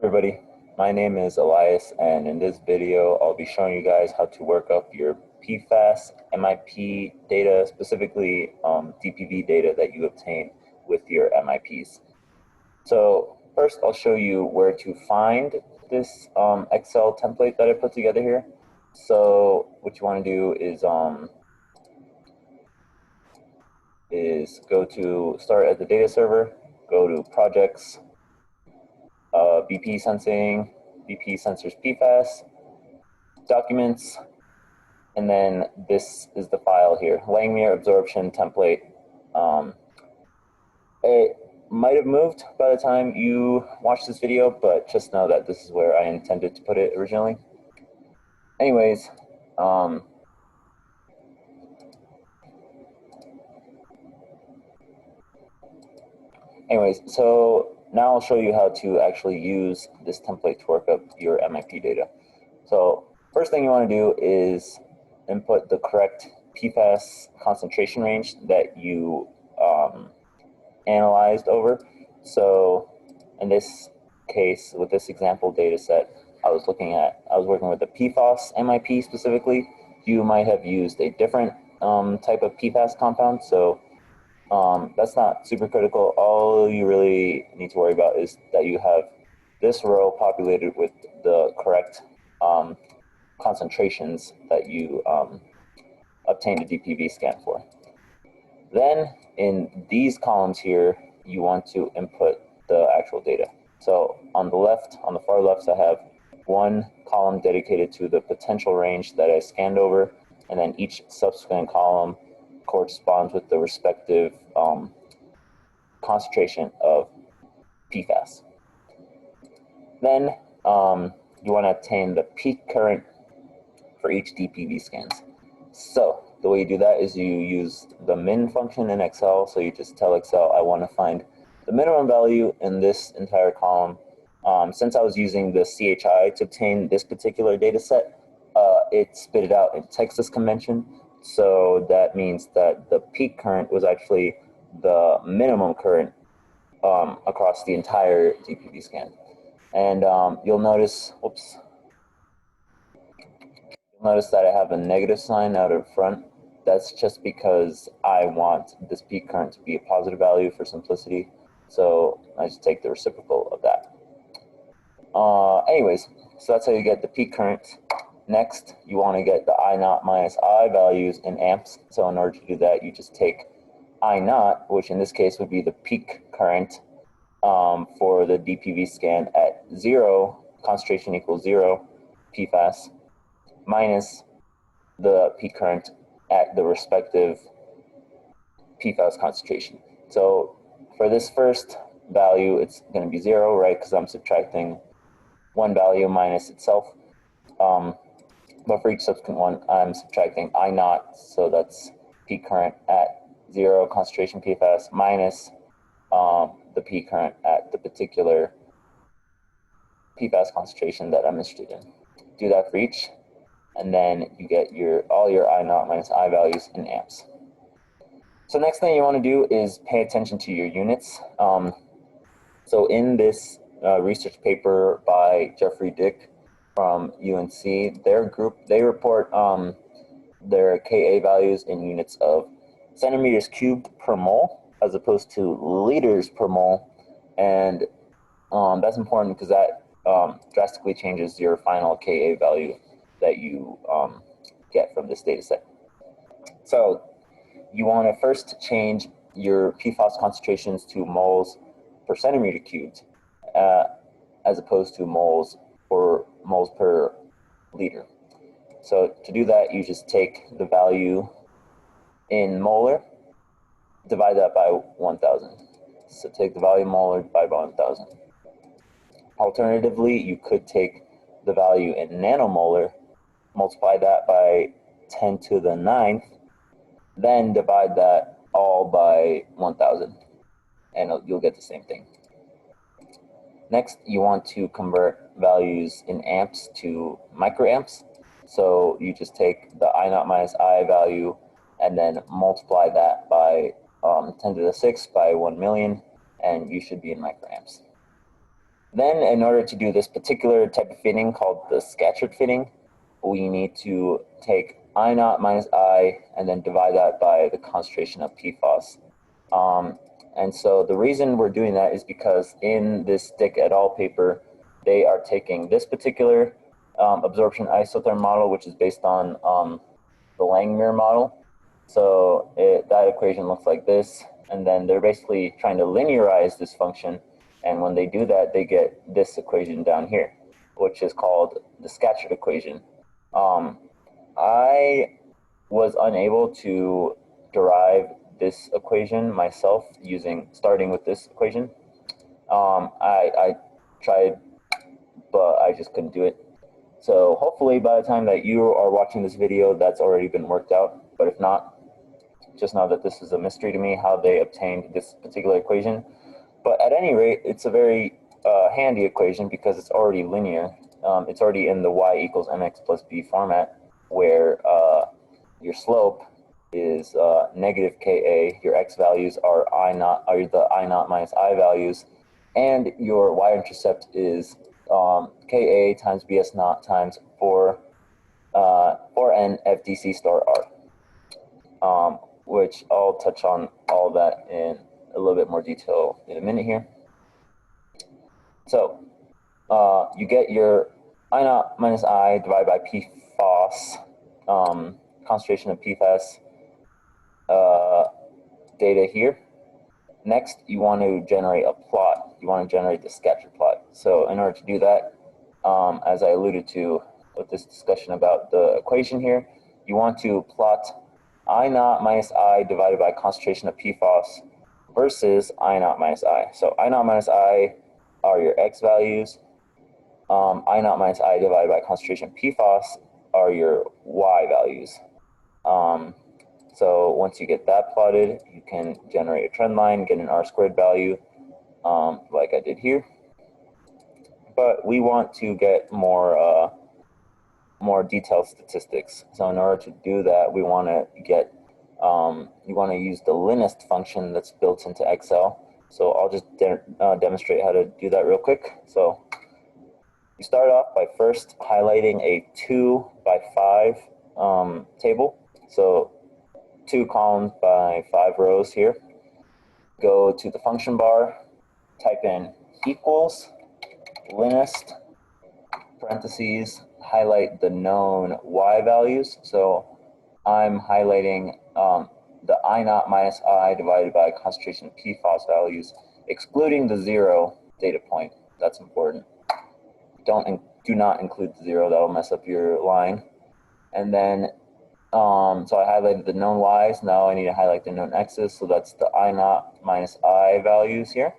Everybody, my name is Elias, and in this video I'll be showing you guys how to work up your PFAS MIP data, specifically DPV data that you obtain with your MIPs. So first I'll show you where to find this Excel template that I put together here. So what you want to do is go to start at the data server, go to projects, BP sensing, BP sensors PFAS, documents, and then this is the file here, Langmuir absorption template. It might have moved by the time you watch this video, but just know that this is where I intended to put it originally. Anyways, so now I'll show you how to actually use this template to work up your MIP data. So first thing you want to do is input the correct PFAS concentration range that you analyzed over. So in this case, with this example data set, I was working with the PFAS MIP specifically. You might have used a different type of PFAS compound, so that's not super critical. All you really need to worry about is that you have this row populated with the correct concentrations that you obtained a DPV scan for. Then in these columns here, you want to input the actual data. So on the far left, I have one column dedicated to the potential range that I scanned over, and then each subsequent column corresponds with the respective concentration of PFAS. Then you want to obtain the peak current for each DPV scans. So the way you do that is you use the min function in Excel. So you just tell Excel, I want to find the minimum value in this entire column. Since I was using the CHI to obtain this particular data set, it spit it out in Texas convention. So that means that the peak current was actually the minimum current across the entire DPV scan. And you'll notice that I have a negative sign out in front. That's just because I want this peak current to be a positive value for simplicity. So I just take the reciprocal of that. Anyways, so that's how you get the peak current. Next, you want to get the I naught minus I values in amps. So in order to do that, you just take I naught, which in this case would be the peak current for the DPV scan at 0, concentration equals 0 PFAS, minus the peak current at the respective PFAS concentration. So for this first value, it's going to be 0, right? Because I'm subtracting one value minus itself. But for each subsequent one, I'm subtracting I naught, so that's peak current at 0 concentration PFAS minus the peak current at the particular PFAS concentration that I'm interested in. Do that for each, and then you get all your I naught minus I values in amps. So next thing you want to do is pay attention to your units. So in this research paper by Jeffrey Dick from UNC, they report their Ka values in units of centimeters cubed per mole as opposed to liters per mole, and that's important because that drastically changes your final Ka value that you get from this data set. So you want to first change your PFAS concentrations to moles per centimeter cubed as opposed to moles per liter. So to do that, you just take the value in molar, divide that by 1,000. So take the value molar, divide by 1,000. Alternatively, you could take the value in nanomolar, multiply that by 10 to the 9th, then divide that all by 1,000, and you'll get the same thing. Next, you want to convert values in amps to microamps. So you just take the I naught minus I value and then multiply that by 10 to the 6th by 1 million, and you should be in microamps. Then in order to do this particular type of fitting called the Scatchard fitting, we need to take I naught minus I and then divide that by the concentration of PFAS. And so the reason we're doing that is because in this Dick et al. Paper, they are taking this particular absorption isotherm model, which is based on the Langmuir model. So that equation looks like this, and then they're basically trying to linearize this function, and when they do that, they get this equation down here, which is called the Scatchard equation. I was unable to derive this equation myself starting with this equation. I tried, but I just couldn't do it. So hopefully by the time that you are watching this video, that's already been worked out. But if not, just know that this is a mystery to me how they obtained this particular equation. But at any rate, it's a very handy equation because it's already linear. It's already in the y equals mx plus b format, where your slope is negative Ka, your x values are the I naught minus I values, and your y-intercept is Ka times Bs naught times 4n FDC star R, which I'll touch on all that in a little bit more detail in a minute here. So you get your I naught minus I divided by PFAS, concentration of PFAS data here. Next, you want to generate a plot. You want to generate the Scatchard plot. So in order to do that, as I alluded to with this discussion about the equation here, you want to plot I naught minus I divided by concentration of PFAS versus I naught minus I. So I naught minus I are your x values. I naught minus I divided by concentration of PFAS are your y values. So once you get that plotted, you can generate a trend line, get an R squared value, like I did here. But we want to get more detailed statistics. So in order to do that, we want to get you want to use the linist function that's built into Excel. So I'll just demonstrate how to do that real quick. So you start off by first highlighting a 2 by 5 table. So 2 columns by 5 rows here. Go to the function bar, type in equals linist parentheses, highlight the known y values. So I'm highlighting the I naught minus I divided by concentration of PFAS values, excluding the 0 data point. That's important. Do not include the 0. That'll mess up your line. And then so I highlighted the known y's. Now I need to highlight the known x's. So that's the I naught minus I values here.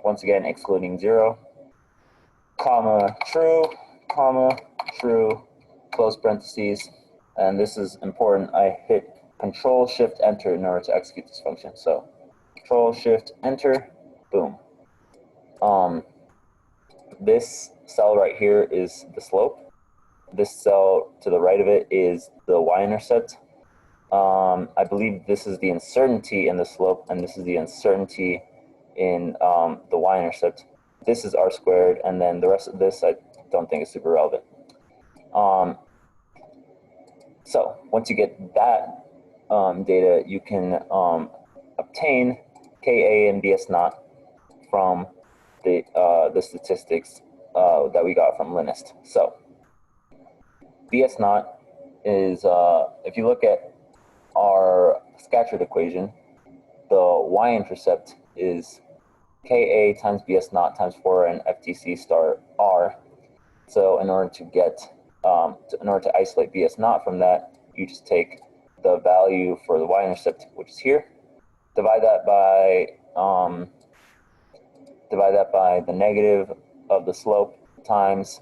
Once again, excluding 0, comma, true, close parentheses. And this is important. I hit Control Shift Enter in order to execute this function. So Control Shift Enter, boom. This cell right here is the slope. This cell to the right of it is the y-intercept. I believe this is the uncertainty in the slope, and this is the uncertainty in the y-intercept. This is R squared, and then the rest of this I don't think is super relevant. So once you get that data, you can obtain Ka and Bs naught from the statistics that we got from linist. So Bs naught is, if you look at our Scatchard equation, the y-intercept is Ka times Bs naught times 4n FTC star R. So in order to get, in order to isolate Bs naught from that, you just take the value for the y-intercept, which is here, divide that by the negative of the slope times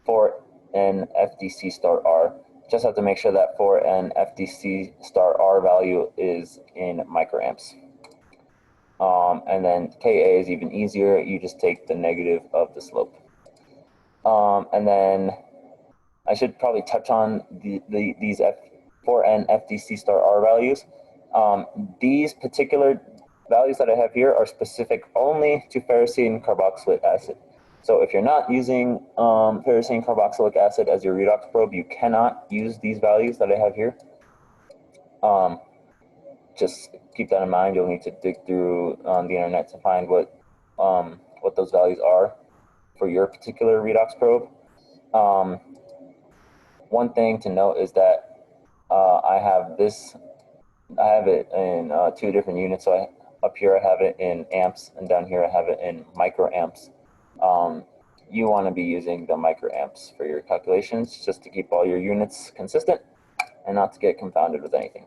4n FDC star R. Just have to make sure that 4n FDC star R value is in microamps. And then Ka is even easier. You just take the negative of the slope. And then I should probably touch on these 4n FDC star R values. These particular values that I have here are specific only to ferrocene carboxylate acid. So if you're not using pyrazine carboxylic acid as your redox probe, you cannot use these values that I have here. Just keep that in mind. You'll need to dig through the internet to find what those values are for your particular redox probe. One thing to note is that I have it in 2 different units. So up here I have it in amps, and down here I have it in microamps. You want to be using the microamps for your calculations, just to keep all your units consistent and not to get confounded with anything.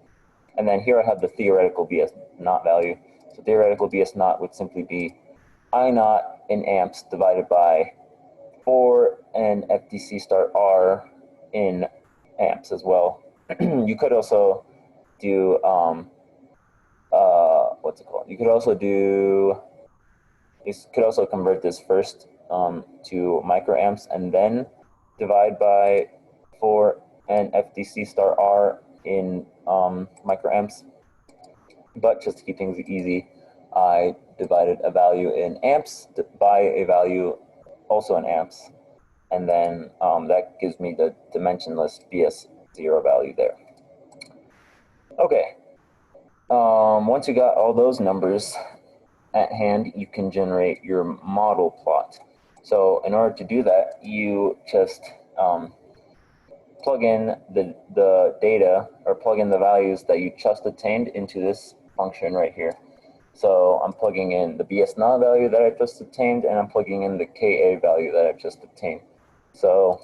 And then here I have the theoretical BS naught value. So theoretical BS naught would simply be I naught in amps divided by 4n FDC star R in amps as well. You could also do what's it called? You could also convert this first to microamps and then divide by 4n FDC star R in microamps. But just to keep things easy, I divided a value in amps by a value also in amps, and then that gives me the dimensionless BS0 value there. Okay, once you got all those numbers at hand, you can generate your model plot. So in order to do that, you just plug in the data, or plug in the values that you just obtained into this function right here. So I'm plugging in the BS naught value that I just obtained, and I'm plugging in the KA value that I've just obtained. So,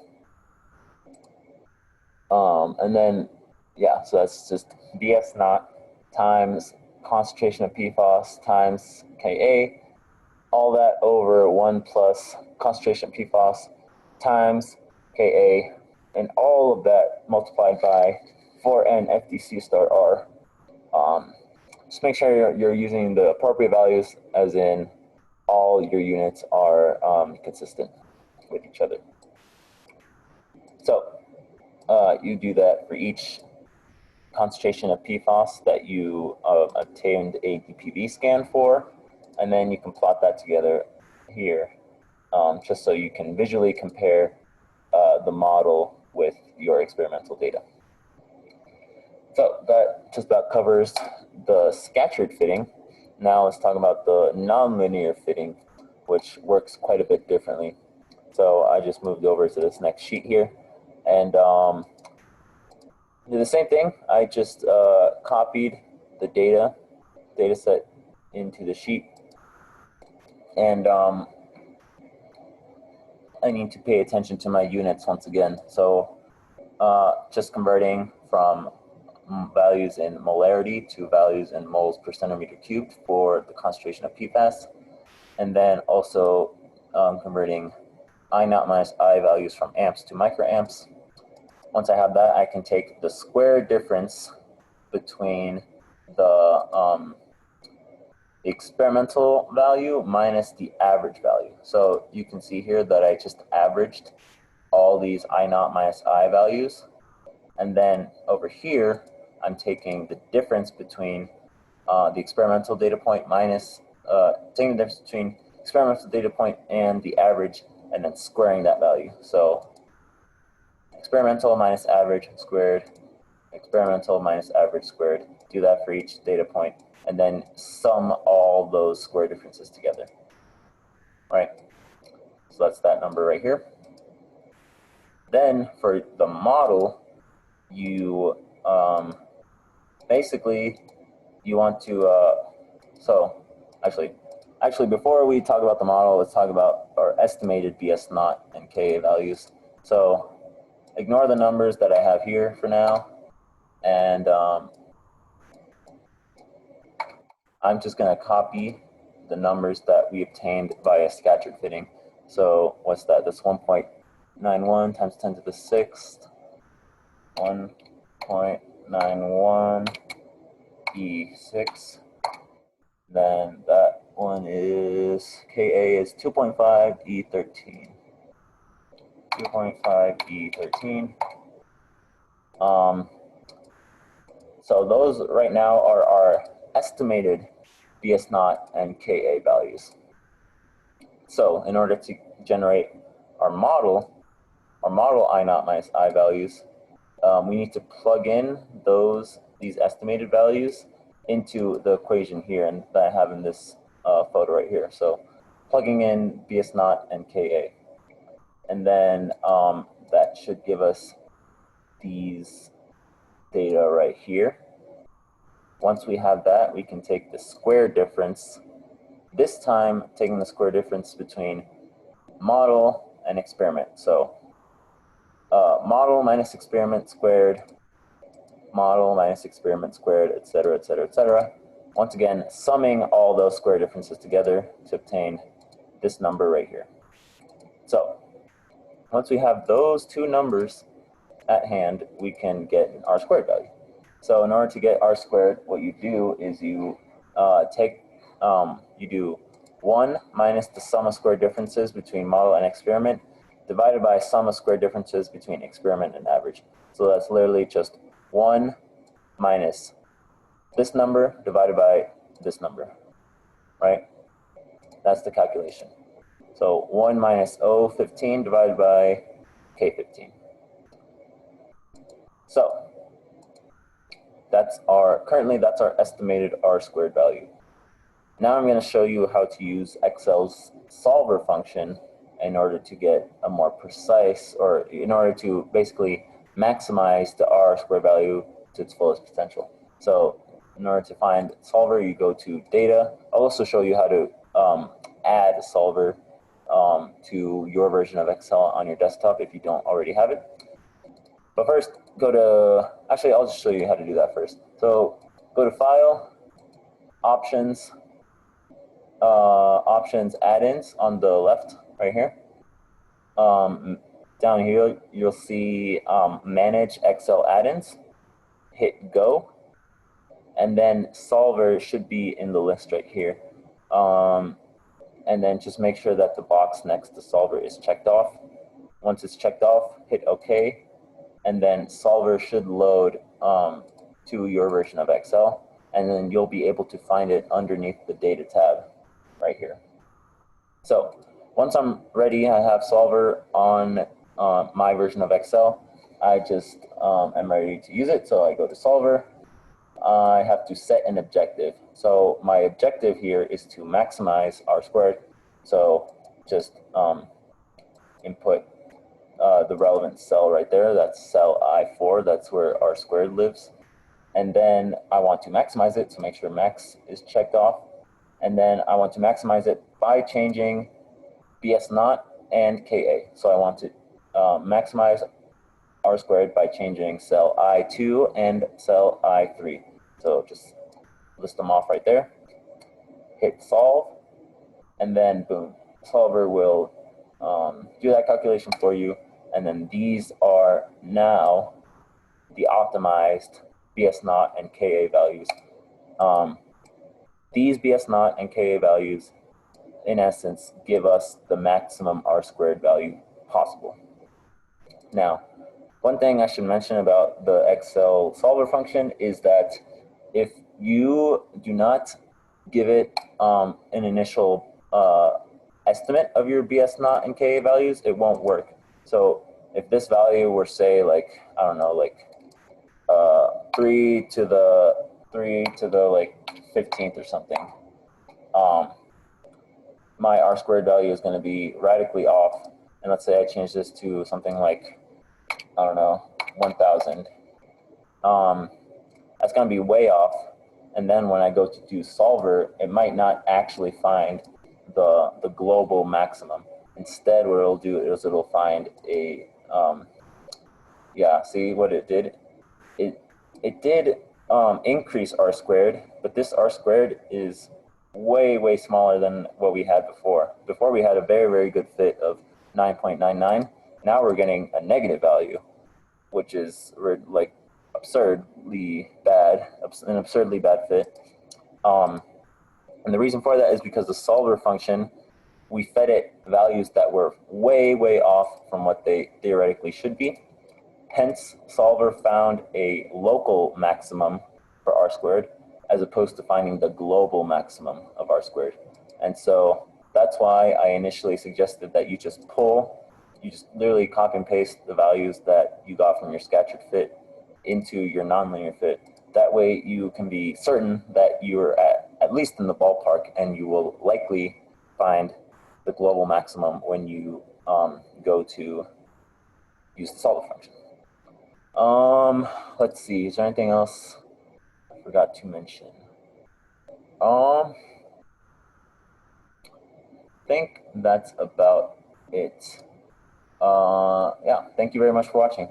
and then, yeah, so that's just BS naught times concentration of PFAS times Ka, all that over 1 plus concentration of PFAS times Ka, and all of that multiplied by 4n FDC star R. Just make sure you're using the appropriate values, as in all your units are consistent with each other. So you do that for each concentration of PFAS that you obtained a DPV scan for, and then you can plot that together here, just so you can visually compare the model with your experimental data. So that just about covers the Scatchard fitting. Now let's talk about the nonlinear fitting, which works quite a bit differently. So I just moved over to this next sheet here, and do the same thing. I just copied the data set into the sheet, and I need to pay attention to my units once again. So just converting from values in molarity to values in moles per centimeter cubed for the concentration of PFAS, and then also converting I naught minus I values from amps to microamps. Once I have that, I can take the square difference between the experimental value minus the average value. So you can see here that I just averaged all these I naught minus I values, and then over here I'm taking the difference between the experimental data point minus taking the difference between experimental data point and the average, and then squaring that value. So experimental minus average squared, experimental minus average squared. Do that for each data point, and then sum all those square differences together. Right? So that's that number right here. Then for the model, you basically you want to so actually before we talk about the model, let's talk about our estimated BS naught and Ka values. So ignore the numbers that I have here for now, and I'm just going to copy the numbers that we obtained via Scatchard fitting. So what's that? That's 1.91 times 10 to the 6th, 1.91 E6. Then that one is, Ka is 2.5 E13. 2.5 E13. So those right now are our estimated BS naught and Ka values. So in order to generate our model I naught minus I values, we need to plug in these estimated values into the equation here and that I have in this photo right here. So plugging in BS naught and KA. And then that should give us these data right here. Once we have that, we can take the square difference, this time taking the square difference between model and experiment. So model minus experiment squared, model minus experiment squared, etc., etc., etc. Once again, summing all those square differences together to obtain this number right here. So once we have those two numbers at hand, we can get an R squared value. So in order to get R squared, what you do is you you do 1 minus the sum of square differences between model and experiment divided by sum of square differences between experiment and average. So that's literally just 1 minus this number divided by this number, right? That's the calculation. So 1 minus O15 divided by K15. So currently that's our estimated R squared value. Now I'm going to show you how to use Excel's solver function in order to get a more precise, or in order to basically maximize the R squared value to its fullest potential. So in order to find solver, you go to data. I'll also show you how to add a solver to your version of Excel on your desktop if you don't already have it. But first, actually I'll just show you how to do that first. So go to File, Options, Options Add-ins on the left right here. Down here you'll see Manage Excel Add-ins. Hit Go, and then Solver should be in the list right here. And then just make sure that the box next to Solver is checked off. Once it's checked off, hit OK, and then Solver should load to your version of Excel, and then you'll be able to find it underneath the Data tab right here. So once I'm ready, I have Solver on my version of Excel. I just am ready to use it, so I go to Solver. I have to set an objective. So my objective here is to maximize R squared. So just input the relevant cell right there. That's cell I4. That's where R squared lives. And then I want to maximize it, so make sure max is checked off. And then I want to maximize it by changing BS naught and KA. So I want to maximize R squared by changing cell I2 and cell I3. So just list them off right there. Hit solve, and then boom, solver will do that calculation for you. And then these are now the optimized BS naught and KA values. These BS naught and KA values, in essence, give us the maximum R squared value possible. Now, one thing I should mention about the Excel solver function is that if you do not give it an initial estimate of your BS naught and KA values, it won't work. So if this value were, say, like, I don't know, like 3 to the like 15th or something, my R squared value is going to be radically off. And let's say I change this to something like, I don't know, 1,000. That's going to be way off. And then when I go to do solver, it might not actually find the global maximum. Instead, what it'll do is it'll find a, yeah, see what it did? It did increase R squared, but this R squared is way, way smaller than what we had before. Before we had a very, very good fit of 9.99. Now we're getting a negative value, which is like absurdly bad, an absurdly bad fit. And the reason for that is because the solver function, we fed it values that were way, way off from what they theoretically should be. Hence, solver found a local maximum for R squared as opposed to finding the global maximum of R squared. And so that's why I initially suggested that you just literally copy and paste the values that you got from your Scatchard fit into your nonlinear fit. That way you can be certain that you're at least in the ballpark, and you will likely find the global maximum when you go to use the solver function. Let's see, is there anything else I forgot to mention? I think that's about it. Yeah, thank you very much for watching.